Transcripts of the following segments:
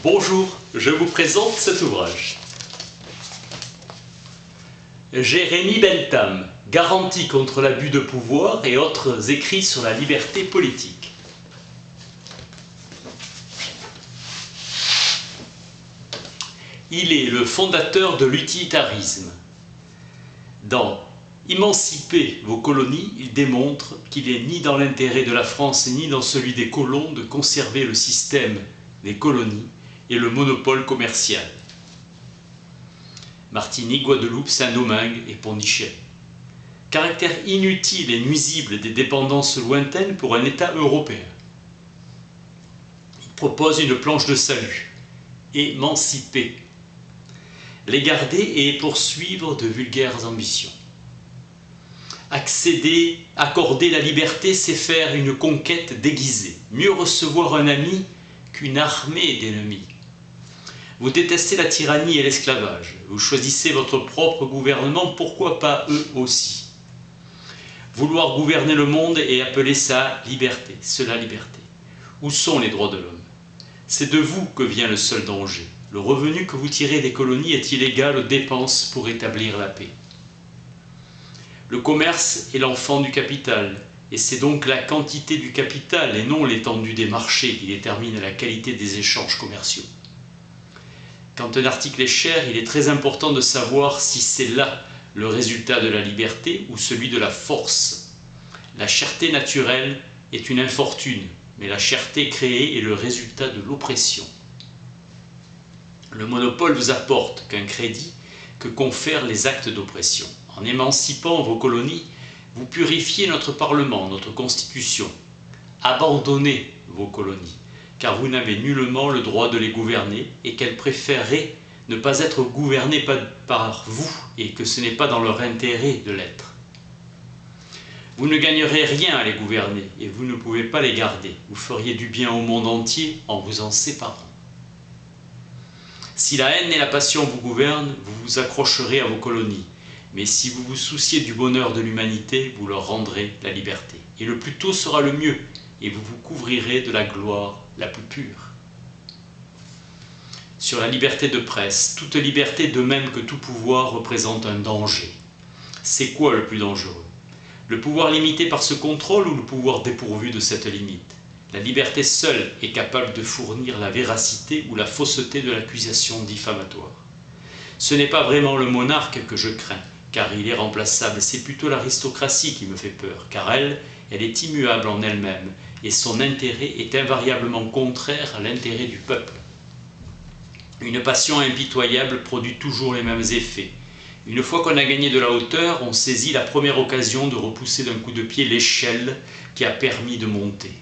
Bonjour, je vous présente cet ouvrage. Jérémy Bentham, Garantie contre l'abus de pouvoir et autres écrits sur la liberté politique. Il est le fondateur de l'utilitarisme. Dans Émanciper vos colonies, il démontre qu'il n'est ni dans l'intérêt de la France ni dans celui des colons de conserver le système des colonies et le monopole commercial. Martinique, Guadeloupe, Saint-Domingue et Pondicherry. Caractère inutile et nuisible des dépendances lointaines pour un État européen. Il propose une planche de salut. Émanciper. Les garder et poursuivre de vulgaires ambitions. Accorder la liberté, c'est faire une conquête déguisée. Mieux recevoir un ami qu'une armée d'ennemis. Vous détestez la tyrannie et l'esclavage. Vous choisissez votre propre gouvernement, pourquoi pas eux aussi? Vouloir gouverner le monde et appeler ça liberté, cela liberté. Où sont les droits de l'homme? C'est de vous que vient le seul danger. Le revenu que vous tirez des colonies est-il égal aux dépenses pour établir la paix? Le commerce est l'enfant du capital, et c'est donc la quantité du capital et non l'étendue des marchés qui détermine la qualité des échanges commerciaux. Quand un article est cher, il est très important de savoir si c'est là le résultat de la liberté ou celui de la force. La cherté naturelle est une infortune, mais la cherté créée est le résultat de l'oppression. Le monopole vous apporte qu'un crédit que confèrent les actes d'oppression. En émancipant vos colonies, vous purifiez notre Parlement, notre Constitution. Abandonnez vos colonies, car vous n'avez nullement le droit de les gouverner et qu'elles préféreraient ne pas être gouvernées par vous et que ce n'est pas dans leur intérêt de l'être. Vous ne gagnerez rien à les gouverner et vous ne pouvez pas les garder. Vous feriez du bien au monde entier en vous en séparant. Si la haine et la passion vous gouvernent, vous vous accrocherez à vos colonies. Mais si vous vous souciez du bonheur de l'humanité, vous leur rendrez la liberté. Et le plus tôt sera le mieux, et vous vous couvrirez de la gloire la plus pure. Sur la liberté de presse, toute liberté, de même que tout pouvoir, représente un danger. C'est quoi le plus dangereux? Le pouvoir limité par ce contrôle ou le pouvoir dépourvu de cette limite? La liberté seule est capable de fournir la véracité ou la fausseté de l'accusation diffamatoire. Ce n'est pas vraiment le monarque que je crains, car il est remplaçable, c'est plutôt l'aristocratie qui me fait peur, car elle est immuable en elle-même, et son intérêt est invariablement contraire à l'intérêt du peuple. Une passion impitoyable produit toujours les mêmes effets. Une fois qu'on a gagné de la hauteur, on saisit la première occasion de repousser d'un coup de pied l'échelle qui a permis de monter.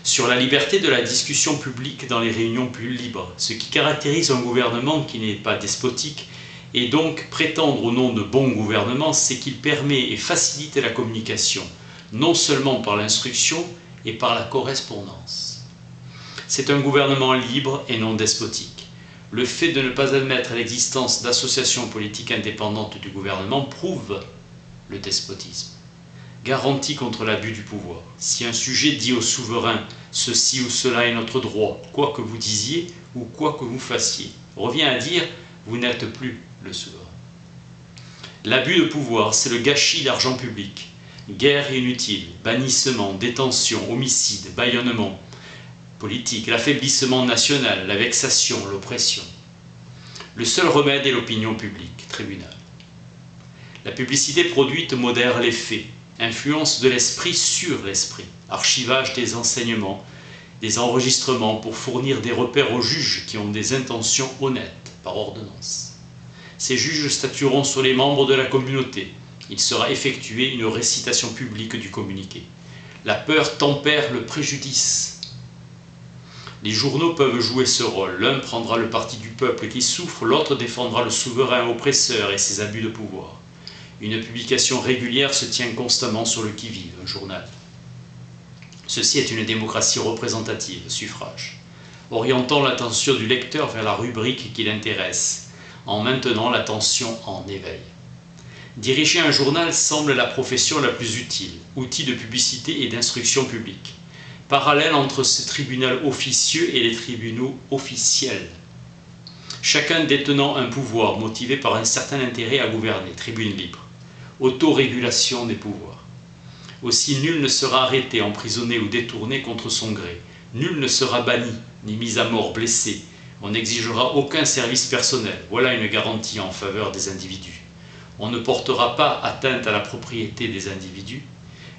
Sur la liberté de la discussion publique dans les réunions plus libres, ce qui caractérise un gouvernement qui n'est pas despotique, et donc prétendre au nom de bon gouvernement, c'est qu'il permet et facilite la communication, non seulement par l'instruction et par la correspondance. C'est un gouvernement libre et non despotique. Le fait de ne pas admettre l'existence d'associations politiques indépendantes du gouvernement prouve le despotisme. Garantie contre l'abus du pouvoir. Si un sujet dit au souverain « ceci ou cela est notre droit, quoi que vous disiez ou quoi que vous fassiez », revient à dire « vous n'êtes plus le souverain ». L'abus de pouvoir, c'est le gâchis d'argent public. Guerre inutile, bannissement, détention, homicide, bâillonnement politique, l'affaiblissement national, la vexation, l'oppression. Le seul remède est l'opinion publique, tribunal. La publicité produite modère les faits, influence de l'esprit sur l'esprit, archivage des enseignements, des enregistrements pour fournir des repères aux juges qui ont des intentions honnêtes, par ordonnance. Ces juges statueront sur les membres de la communauté. Il sera effectué une récitation publique du communiqué. La peur tempère le préjudice. Les journaux peuvent jouer ce rôle. L'un prendra le parti du peuple qui souffre, l'autre défendra le souverain oppresseur et ses abus de pouvoir. Une publication régulière se tient constamment sur le qui-vive, un journal. Ceci est une démocratie représentative, suffrage, orientant l'attention du lecteur vers la rubrique qui l'intéresse, en maintenant l'attention en éveil. Diriger un journal semble la profession la plus utile, outil de publicité et d'instruction publique. Parallèle entre ce tribunal officieux et les tribunaux officiels. Chacun détenant un pouvoir motivé par un certain intérêt à gouverner, tribune libre. Autorégulation des pouvoirs. Aussi nul ne sera arrêté, emprisonné ou détourné contre son gré. Nul ne sera banni, ni mis à mort, blessé. On n'exigera aucun service personnel. Voilà une garantie en faveur des individus. On ne portera pas atteinte à la propriété des individus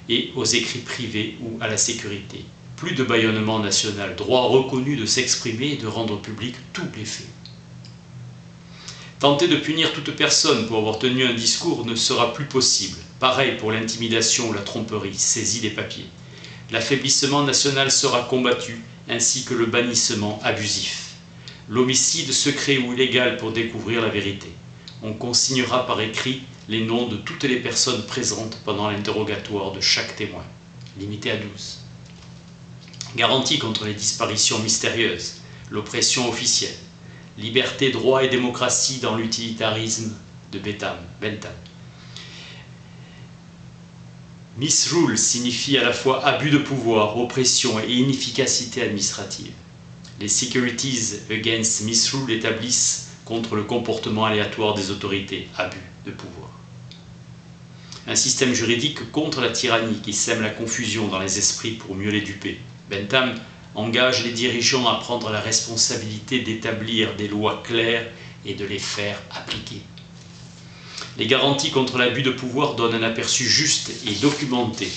et aux écrits privés ou à la sécurité. Plus de bâillonnement national, droit reconnu de s'exprimer et de rendre public tous les faits. Tenter de punir toute personne pour avoir tenu un discours ne sera plus possible. Pareil pour l'intimidation ou la tromperie, saisie des papiers. L'affaiblissement national sera combattu, ainsi que le bannissement abusif. L'homicide secret ou illégal pour découvrir la vérité. On consignera par écrit les noms de toutes les personnes présentes pendant l'interrogatoire de chaque témoin, limité à 12. Garantie contre les disparitions mystérieuses, l'oppression officielle. Liberté, droit et démocratie dans l'utilitarisme de Bentham. Misrule signifie à la fois abus de pouvoir, oppression et inefficacité administrative. Les Securities Against Misrule établissent contre le comportement aléatoire des autorités, abus de pouvoir. Un système juridique contre la tyrannie qui sème la confusion dans les esprits pour mieux les duper. Bentham engage les dirigeants à prendre la responsabilité d'établir des lois claires et de les faire appliquer. Les garanties contre l'abus de pouvoir donnent un aperçu juste et documenté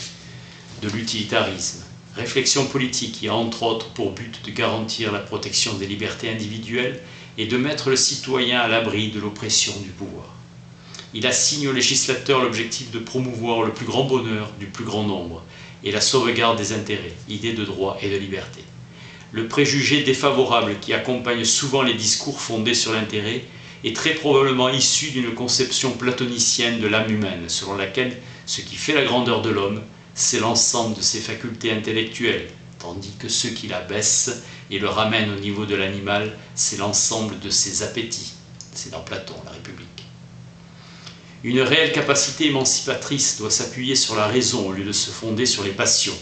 de l'utilitarisme. Réflexion politique qui a entre autres pour but de garantir la protection des libertés individuelles et de mettre le citoyen à l'abri de l'oppression du pouvoir. Il assigne au législateur l'objectif de promouvoir le plus grand bonheur du plus grand nombre et la sauvegarde des intérêts, idée de droit et de liberté. Le préjugé défavorable qui accompagne souvent les discours fondés sur l'intérêt est très probablement issu d'une conception platonicienne de l'âme humaine, selon laquelle ce qui fait la grandeur de l'homme, c'est l'ensemble de ses facultés intellectuelles, tandis que ce qui la baisse et le ramène au niveau de l'animal, c'est l'ensemble de ses appétits. C'est dans Platon, la République. Une réelle capacité émancipatrice doit s'appuyer sur la raison au lieu de se fonder sur les passions.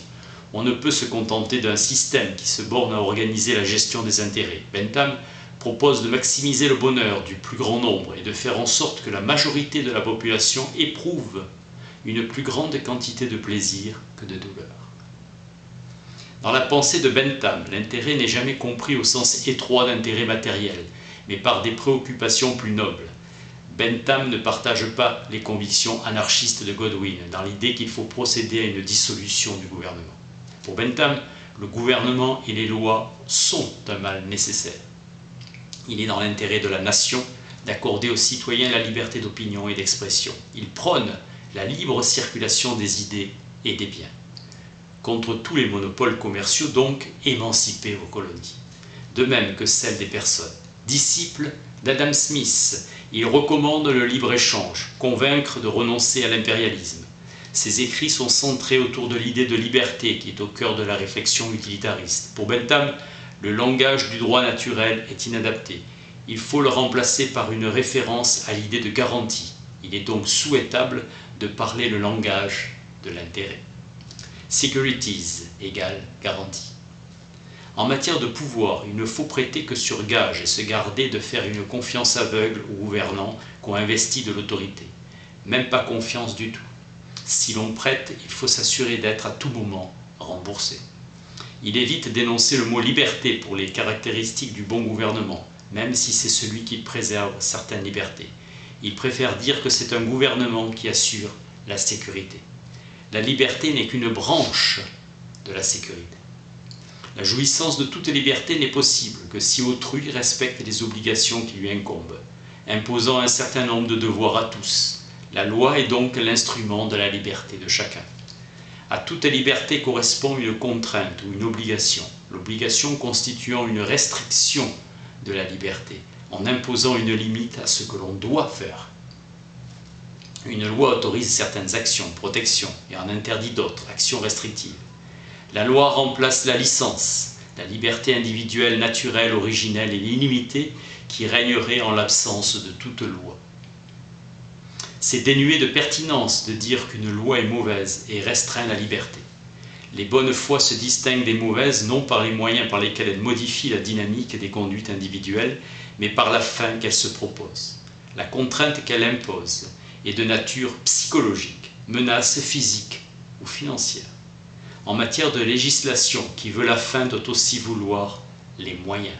On ne peut se contenter d'un système qui se borne à organiser la gestion des intérêts. Bentham propose de maximiser le bonheur du plus grand nombre et de faire en sorte que la majorité de la population éprouve une plus grande quantité de plaisir que de douleur. Dans la pensée de Bentham, l'intérêt n'est jamais compris au sens étroit d'intérêt matériel, mais par des préoccupations plus nobles. Bentham ne partage pas les convictions anarchistes de Godwin dans l'idée qu'il faut procéder à une dissolution du gouvernement. Pour Bentham, le gouvernement et les lois sont un mal nécessaire. Il est dans l'intérêt de la nation d'accorder aux citoyens la liberté d'opinion et d'expression. Il prône la libre circulation des idées et des biens. Contre tous les monopoles commerciaux, donc, émanciper vos colonies. De même que celle des personnes. Disciple d'Adam Smith, il recommande le libre-échange, convaincre de renoncer à l'impérialisme. Ses écrits sont centrés autour de l'idée de liberté qui est au cœur de la réflexion utilitariste. Pour Bentham, le langage du droit naturel est inadapté. Il faut le remplacer par une référence à l'idée de garantie. Il est donc souhaitable de parler le langage de l'intérêt. Securities égale garantie. En matière de pouvoir, il ne faut prêter que sur gage et se garder de faire une confiance aveugle aux gouvernants qu'ont investi de l'autorité. Même pas confiance du tout. Si l'on prête, il faut s'assurer d'être à tout moment remboursé. Il évite d'énoncer le mot liberté pour les caractéristiques du bon gouvernement, même si c'est celui qui préserve certaines libertés. Il préfère dire que c'est un gouvernement qui assure la sécurité. La liberté n'est qu'une branche de la sécurité. La jouissance de toute liberté n'est possible que si autrui respecte les obligations qui lui incombent, imposant un certain nombre de devoirs à tous. La loi est donc l'instrument de la liberté de chacun. À toute liberté correspond une contrainte ou une obligation, l'obligation constituant une restriction de la liberté, en imposant une limite à ce que l'on doit faire. Une loi autorise certaines actions, protections, et en interdit d'autres, actions restrictives. La loi remplace la licence, la liberté individuelle, naturelle, originelle et illimitée qui régnerait en l'absence de toute loi. C'est dénué de pertinence de dire qu'une loi est mauvaise et restreint la liberté. Les bonnes foi se distinguent des mauvaises non par les moyens par lesquels elles modifient la dynamique des conduites individuelles, mais par la fin qu'elles se proposent. La contrainte qu'elles imposent est de nature psychologique, menace physique ou financière. En matière de législation, qui veut la fin doit aussi vouloir les moyens.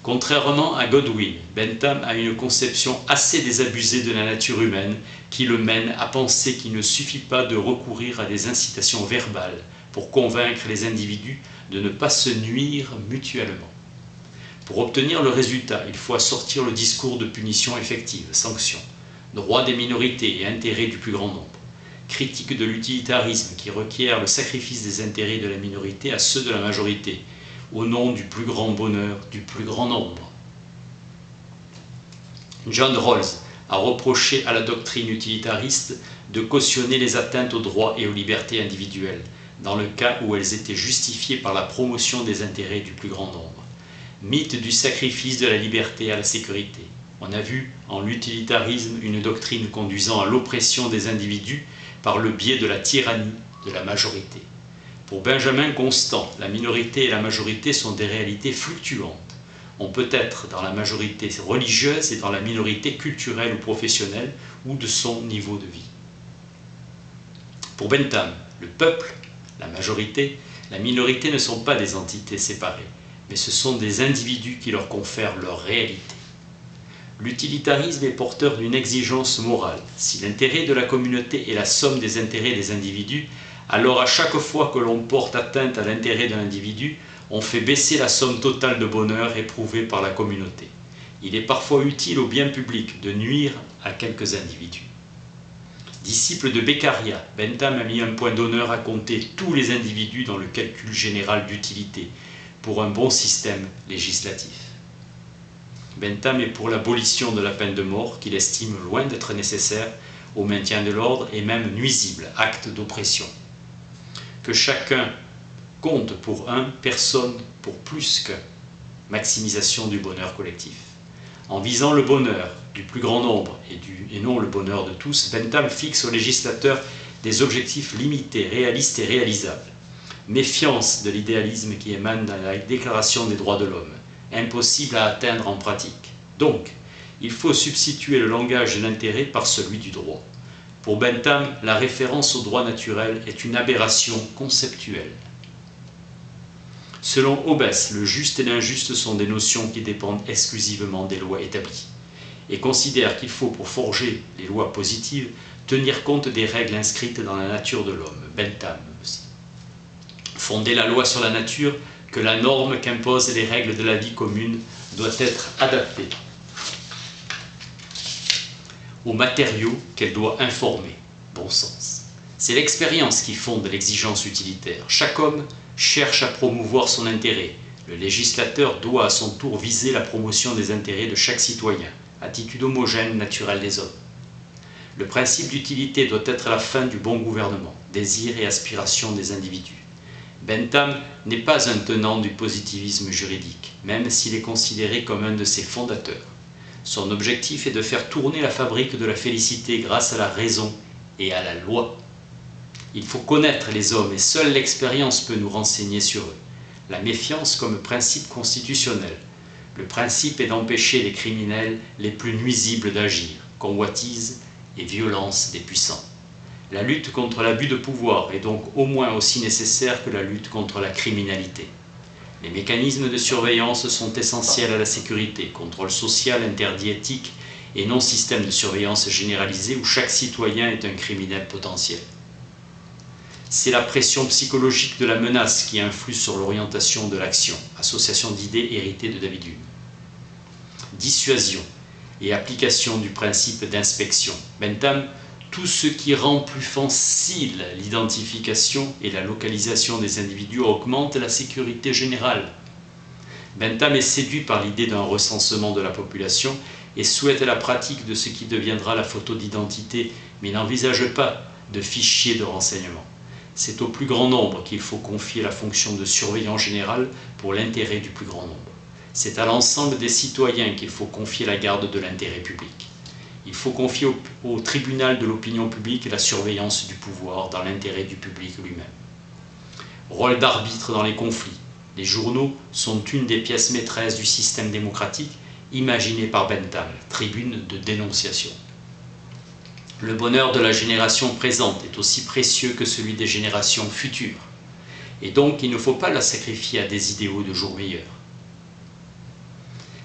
Contrairement à Godwin, Bentham a une conception assez désabusée de la nature humaine qui le mène à penser qu'il ne suffit pas de recourir à des incitations verbales pour convaincre les individus de ne pas se nuire mutuellement. Pour obtenir le résultat, il faut assortir le discours de punition effective, sanction, droit des minorités et intérêt du plus grand nombre, critique de l'utilitarisme qui requiert le sacrifice des intérêts de la minorité à ceux de la majorité, au nom du plus grand bonheur du plus grand nombre. John Rawls a reproché à la doctrine utilitariste de cautionner les atteintes aux droits et aux libertés individuelles, dans le cas où elles étaient justifiées par la promotion des intérêts du plus grand nombre. Mythe du sacrifice de la liberté à la sécurité. On a vu en l'utilitarisme une doctrine conduisant à l'oppression des individus par le biais de la tyrannie de la majorité. Pour Benjamin Constant, la minorité et la majorité sont des réalités fluctuantes. On peut être dans la majorité religieuse et dans la minorité culturelle ou professionnelle ou de son niveau de vie. Pour Bentham, le peuple, la majorité, la minorité ne sont pas des entités séparées, mais ce sont des individus qui leur confèrent leur réalité. L'utilitarisme est porteur d'une exigence morale. Si l'intérêt de la communauté est la somme des intérêts des individus, alors à chaque fois que l'on porte atteinte à l'intérêt de l'individu, on fait baisser la somme totale de bonheur éprouvée par la communauté. Il est parfois utile au bien public de nuire à quelques individus. Disciple de Beccaria, Bentham a mis un point d'honneur à compter tous les individus dans le calcul général d'utilité pour un bon système législatif. Bentham est pour l'abolition de la peine de mort qu'il estime loin d'être nécessaire au maintien de l'ordre et même nuisible, acte d'oppression. Que chacun compte pour un, personne pour plus qu'un. Maximisation du bonheur collectif. En visant le bonheur du plus grand nombre et non le bonheur de tous, Bentham fixe au législateur des objectifs limités, réalistes et réalisables. Méfiance de l'idéalisme qui émane de la Déclaration des droits de l'homme, impossible à atteindre en pratique. Donc, il faut substituer le langage de l'intérêt par celui du droit. Pour Bentham, la référence au droit naturel est une aberration conceptuelle. Selon Hobbes, le juste et l'injuste sont des notions qui dépendent exclusivement des lois établies, et considère qu'il faut, pour forger les lois positives, tenir compte des règles inscrites dans la nature de l'homme. Bentham aussi. Fonder la loi sur la nature, que la norme qu'imposent les règles de la vie commune doit être adaptée aux matériaux qu'elle doit informer. Bon sens. C'est l'expérience qui fonde l'exigence utilitaire. Chaque homme cherche à promouvoir son intérêt. Le législateur doit à son tour viser la promotion des intérêts de chaque citoyen, attitude homogène naturelle des hommes. Le principe d'utilité doit être la fin du bon gouvernement, désir et aspiration des individus. Bentham n'est pas un tenant du positivisme juridique, même s'il est considéré comme un de ses fondateurs. Son objectif est de faire tourner la fabrique de la félicité grâce à la raison et à la loi. Il faut connaître les hommes et seule l'expérience peut nous renseigner sur eux. La méfiance comme principe constitutionnel. Le principe est d'empêcher les criminels les plus nuisibles d'agir, convoitise et violence des puissants. La lutte contre l'abus de pouvoir est donc au moins aussi nécessaire que la lutte contre la criminalité. Les mécanismes de surveillance sont essentiels à la sécurité, contrôle social, interdit éthique et non système de surveillance généralisée où chaque citoyen est un criminel potentiel. C'est la pression psychologique de la menace qui influe sur l'orientation de l'action, association d'idées héritées de David Hume. Dissuasion et application du principe d'inspection. Bentham, tout ce qui rend plus facile l'identification et la localisation des individus augmente la sécurité générale. Bentham est séduit par l'idée d'un recensement de la population et souhaite la pratique de ce qui deviendra la photo d'identité, mais n'envisage pas de fichier de renseignement. C'est au plus grand nombre qu'il faut confier la fonction de surveillant général pour l'intérêt du plus grand nombre. C'est à l'ensemble des citoyens qu'il faut confier la garde de l'intérêt public. Il faut confier au tribunal de l'opinion publique la surveillance du pouvoir dans l'intérêt du public lui-même. rôle d'arbitre dans les conflits. Les journaux sont une des pièces maîtresses du système démocratique imaginé par Bentham, tribune de dénonciation. Le bonheur de la génération présente est aussi précieux que celui des générations futures, et donc il ne faut pas la sacrifier à des idéaux de jours meilleurs.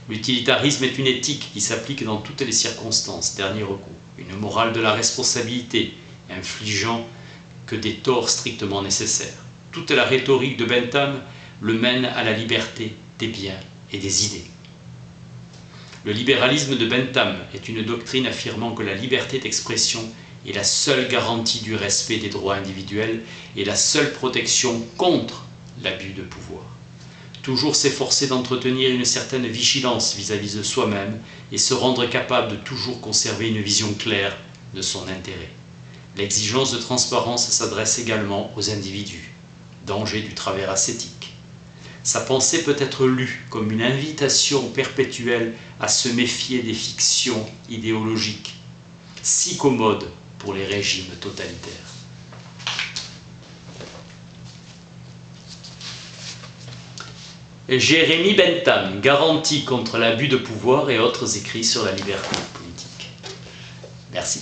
L'utilitarisme est une éthique qui s'applique dans toutes les circonstances, dernier recours, une morale de la responsabilité, infligeant que des torts strictement nécessaires. Toute la rhétorique de Bentham le mène à la liberté des biens et des idées. Le libéralisme de Bentham est une doctrine affirmant que la liberté d'expression est la seule garantie du respect des droits individuels et la seule protection contre l'abus de pouvoir. Toujours s'efforcer d'entretenir une certaine vigilance vis-à-vis de soi-même et se rendre capable de toujours conserver une vision claire de son intérêt. L'exigence de transparence s'adresse également aux individus. Danger du travers ascétique. Sa pensée peut être lue comme une invitation perpétuelle à se méfier des fictions idéologiques, si commodes pour les régimes totalitaires. Jérémie Bentham, garantie contre l'abus de pouvoir et autres écrits sur la liberté politique. Merci.